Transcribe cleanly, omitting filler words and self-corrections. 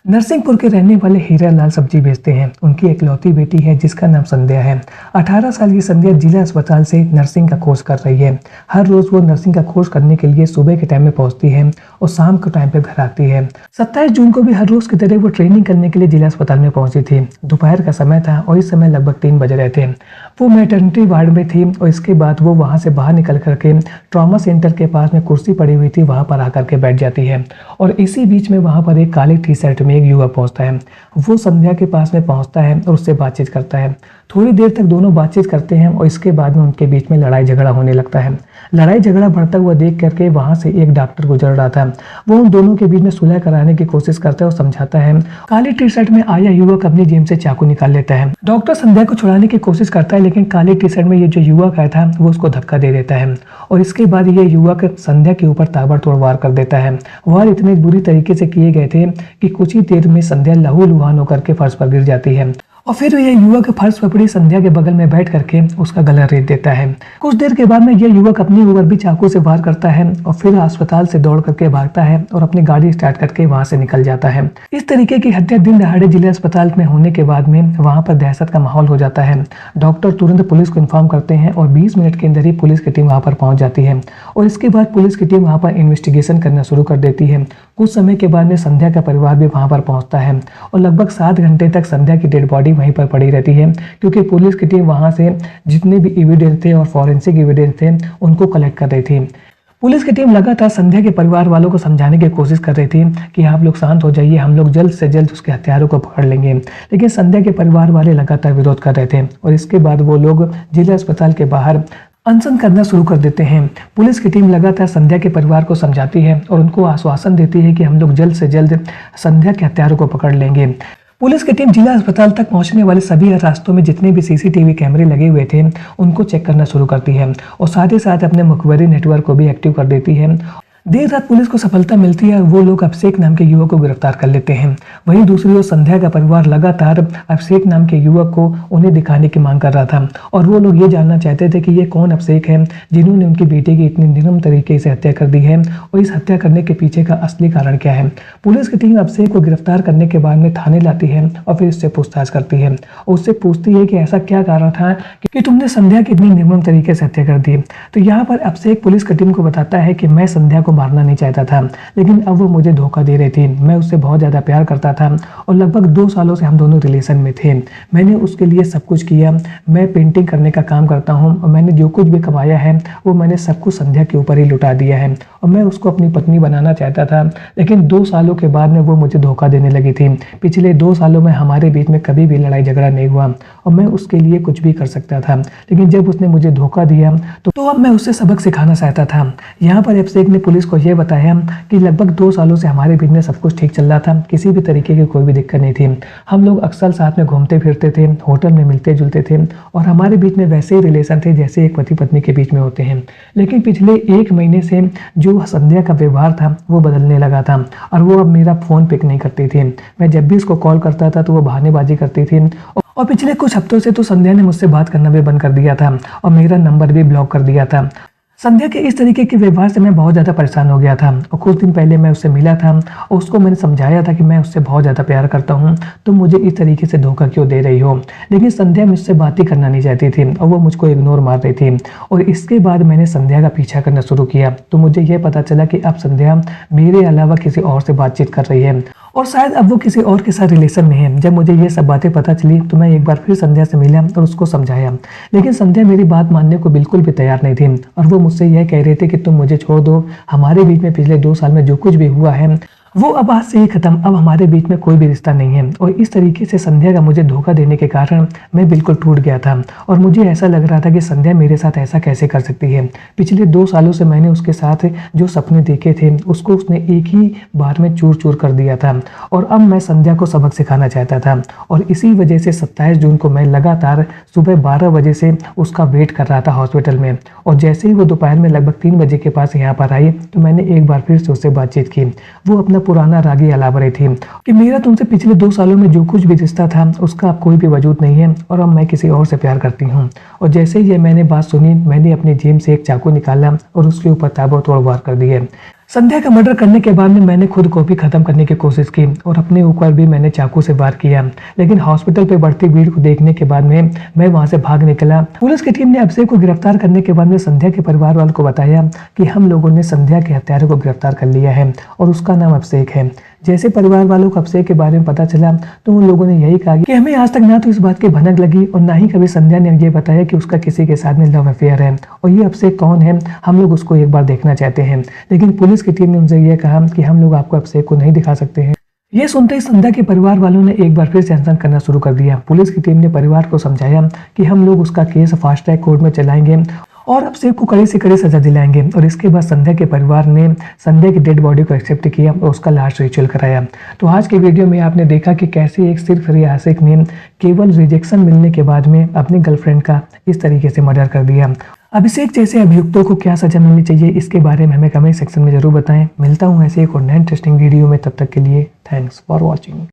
नरसिंहपुर के रहने वाले हीरा लाल सब्जी बेचते हैं। उनकी इकलौती बेटी है जिसका नाम संध्या है। 18 साल की संध्या जिला अस्पताल से नर्सिंग का कोर्स कर रही है। हर रोज वो नर्सिंग का कोर्स करने के लिए सुबह के टाइम में पहुंचती है और शाम के टाइम पे घर आती है। 27 जून को भी हर रोज की तरह वो ट्रेनिंग करने के लिए जिला अस्पताल में पहुंची थी। दोपहर का समय था और इस समय लगभग 3 बज रहे थे। वो मैटरनिटी वार्ड में थी और इसके बाद वो वहां से बाहर निकल करके ट्रॉमा सेंटर के पास में कुर्सी पड़ी हुई थी, वहां पर आकर के बैठ जाती है। और इसी बीच में वहां पर एक काली टी शर्ट में एक युवक पहुंचता है। वो संध्या के पास में पहुंचता है और उससे बातचीत करता है। थोड़ी देर तक दोनों बातचीत करते हैं और इसके बाद में उनके बीच में लड़ाई झगड़ा होने लगता है। लड़ाई झगड़ा बढ़ता हुआ देख करके वहां से एक डॉक्टर गुजर रहा था। वो उन दोनों के बीच में सुलह कराने की कोशिश करता है और समझाता है। काली टी शर्ट में आया युवक अपनी जेब से चाकू निकाल लेता है। डॉक्टर संध्या को छुड़ाने की कोशिश करता है, लेकिन काली टी शर्ट में ये जो युवक आया था वो उसको धक्का दे देता है और इसके बाद ये युवक संध्या के ऊपर ताबड़तोड़ वार कर देता है। वार इतने बुरी तरीके से किए गए थे कि कुछ ही देर में संध्या लहूलुहान होकर के फर्श पर गिर जाती है और फिर यह युवक फर्श पर पड़ी संध्या के बगल में बैठ करके उसका गला रेत देता है। कुछ देर के बाद में यह युवक अपने ऊपर भी चाकू से वार करता है और फिर अस्पताल से दौड़ करके भागता है और अपनी गाड़ी स्टार्ट करके वहां से निकल जाता है। इस तरीके की हत्या दिन दहाड़े जिला अस्पताल में होने के बाद में वहां पर दहशत का माहौल हो जाता है। डॉक्टर तुरंत पुलिस को इन्फॉर्म करते हैं और 20 मिनट के अंदर ही पुलिस की टीम वहां पर पहुंच जाती है और इसके बाद पुलिस की टीम वहां पर इन्वेस्टिगेशन करना शुरू कर देती है। कुछ समय के बाद में संध्या का परिवार भी वहां पर पहुंचता है और लगभग 7 घंटे तक संध्या की डेड बॉडी वहीं पर पड़ी रहती है, क्योंकि पुलिस की टीम वहां से जितने भी एविडेंस थे और फॉरेंसिक एविडेंस थे उनको कलेक्ट कर रही थी। पुलिस की टीम लगातार संध्या के परिवार वालों को समझाने की कोशिश कर रही थी कि आप लोग शांत हो जाइए, हम लोग जल्द से जल्द उसके हत्यारों को पकड़ लेंगे, लेकिन संध्या के परिवार वाले लगातार विरोध कर रहे थे और इसके बाद वो लोग जिला अस्पताल के बाहर अनशन करना शुरू कर देते हैं। पुलिस की टीम लगातार संध्या के परिवार को समझाती है और उनको आश्वासन देती है कि हम लोग जल्द से जल्द संध्या के हत्यारों को पकड़ लेंगे। पुलिस की टीम जिला अस्पताल तक पहुंचने वाले सभी रास्तों में जितने भी सीसीटीवी कैमरे लगे हुए थे उनको चेक करना शुरू करती है और साथ ही साथ अपने मुखबिरी नेटवर्क को भी एक्टिव कर देती है। देर रात पुलिस को सफलता मिलती है, वो लोग अभिषेक नाम के युवक को गिरफ्तार कर लेते हैं। वहीं दूसरी ओर संध्या का परिवार लगातार अभिषेक नाम के युवक को उन्हें दिखाने की मांग कर रहा था और वो लोग ये जानना चाहते थे कि ये कौन अभिषेक है जिन्होंने उनकी बेटी की इतनी निर्मम तरीके से हत्या कर दी है और इस हत्या करने के पीछे का असली कारण क्या है। पुलिस की टीम अभिषेक को गिरफ्तार करने के बाद में थाने लाती है और फिर उससे पूछताछ करती है और उससे पूछती है कि ऐसा क्या कारण था कि तुमने संध्या की इतनी निर्मम तरीके से हत्या कर दी। तो यहाँ पर अभिषेक पुलिस की टीम को बताता है कि मैं संध्या मारना नहीं चाहता था, लेकिन अब वो मुझे धोखा दे रही थी। मैं उससे बहुत ज़्यादा प्यार करता था और लगभग 2 सालों से हम दोनों रिलेशन में थे। मैंने उसके लिए सब कुछ किया। मैं पेंटिंग करने का काम करता हूँ और मैंने जो कुछ भी कमाया है वो मैंने सब कुछ संध्या के ऊपर ही लुटा दिया है और मैं उसको अपनी पत्नी बनाना चाहता था, लेकिन 2 सालों के बाद में वो मुझे धोखा देने लगी थी। पिछले 2 सालों में हमारे बीच में कभी भी लड़ाई झगड़ा नहीं हुआ और मैं उसके लिए कुछ भी कर सकता था, लेकिन जब उसने मुझे धोखा दिया तो अब मैं उससे सबक सिखाना चाहता था। यहाँ पर अभिषेक ने पुलिस को यह बताया कि लगभग 2 सालों से हमारे बीच में सब कुछ ठीक चल रहा था, किसी भी तरीके की कोई भी दिक्कत नहीं थी। हम लोग अक्सर साथ में घूमते फिरते थे, होटल में मिलते जुलते थे और हमारे बीच में वैसे ही रिलेशन थे जैसे एक पति पत्नी के बीच में होते हैं। लेकिन पिछले 1 महीने से जो संध्या का व्यवहार था वो बदलने लगा था और वो अब मेरा फ़ोन पिक नहीं करती थी। मैं जब भी उसको कॉल करता था तो वो बहानेबाजी करती थी और पिछले कुछ हफ्तों से तो संध्या ने मुझसे बात करना भी बंद कर दिया था और मेरा नंबर भी ब्लॉक कर दिया था। संध्या के इस तरीके के व्यवहार से मैं बहुत ज़्यादा परेशान हो गया था और कुछ दिन पहले मैं उससे मिला था और उसको मैंने समझाया था कि मैं उससे बहुत ज़्यादा प्यार करता हूँ, तो मुझे इस तरीके से धोखा क्यों दे रही हो। लेकिन संध्या मुझसे बात ही करना नहीं चाहती थी और वो मुझको इग्नोर मार रही थी और इसके बाद मैंने संध्या का पीछा करना शुरू किया तो मुझे यह पता चला कि अब संध्या मेरे अलावा किसी और से बातचीत कर रही है और शायद अब वो किसी और के साथ रिलेशन में है। जब मुझे ये सब बातें पता चली तो मैं एक बार फिर संध्या से मिला और उसको समझाया, लेकिन संध्या मेरी बात मानने को बिल्कुल भी तैयार नहीं थी और वो मुझसे यह कह रही थी कि तुम मुझे छोड़ दो, हमारे बीच में पिछले 2 साल में जो कुछ भी हुआ है वो अब आज से ही खत्म, अब हमारे बीच में कोई भी रिश्ता नहीं है। और इस तरीके से संध्या का मुझे धोखा देने के कारण मैं बिल्कुल टूट गया था और मुझे ऐसा लग रहा था कि संध्या मेरे साथ ऐसा कैसे कर सकती है। पिछले 2 सालों से मैंने उसके साथ जो सपने देखे थे उसको उसने एक ही बार में चूर चूर कर दिया था और अब मैं संध्या को सबक सिखाना चाहता था और इसी वजह से 27 जून को मैं लगातार सुबह 12 बजे से उसका वेट कर रहा था हॉस्पिटल में और जैसे ही वो दोपहर में लगभग 3 बजे के पास यहाँ पर आई तो मैंने एक बार फिर से उससे बातचीत की। वो अपना पुराना रागी अलाप रही थी कि मेरा तुमसे पिछले 2 सालों में जो कुछ भी रिश्ता था उसका अब कोई भी वजूद नहीं है और अब मैं किसी और से प्यार करती हूँ। और जैसे ही ये मैंने बात सुनी मैंने अपनी जेब से एक चाकू निकाला और उसके ऊपर ताबड़तोड़ वार कर दिए। संध्या का मर्डर करने के बाद में मैंने खुद को भी खत्म करने की कोशिश की और अपने ऊपर भी मैंने चाकू से वार किया, लेकिन हॉस्पिटल पे बढ़ती भीड़ को देखने के बाद में मैं वहां से भाग निकला। पुलिस की टीम ने अभिषेक को गिरफ्तार करने के बाद में संध्या के परिवार वालों को बताया कि हम लोगों ने संध्या के हत्यारे को गिरफ्तार कर लिया है और उसका नाम अभिषेक है। जैसे परिवार वालों को अभिषेक के बारे में पता चला तो उन लोगों ने यही कहा कि हमें आज तक ना तो इस बात की भनक लगी और ना ही कभी संध्या ने ये बताया कि उसका किसी के साथ में लव अफेयर है और ये अभिषेक कौन है, हम लोग उसको एक बार देखना चाहते हैं। लेकिन पुलिस की टीम ने उनसे यह कहा कि हम लोग आपको अभिषेक को नहीं दिखा सकते हैं। ये सुनते ही संध्या के परिवार वालों ने एक बार फिर सेंसन करना शुरू कर दिया। पुलिस की टीम ने परिवार को समझाया कि हम लोग उसका केस फास्ट ट्रैक कोर्ट में चलाएंगे और अभिषेक को कड़ी से कड़ी सजा दिलाएंगे। और इसके बाद संध्या के परिवार ने संध्या की डेड बॉडी को एक्सेप्ट किया और उसका लास्ट रिचुअल कराया। तो आज के वीडियो में आपने देखा कि कैसे एक सिर्फ आशिक ने केवल रिजेक्शन मिलने के बाद में अपनी गर्लफ्रेंड का इस तरीके से मर्डर कर दिया। अभिषेक जैसे अभियुक्तों को क्या सजा मिलनी चाहिए, इसके बारे में हमें कमेंट सेक्शन में जरूर बताएं। मिलता हूँ ऐसे एक और नए इंटरेस्टिंग वीडियो में, तब तक के लिए थैंक्स फॉर वॉचिंग।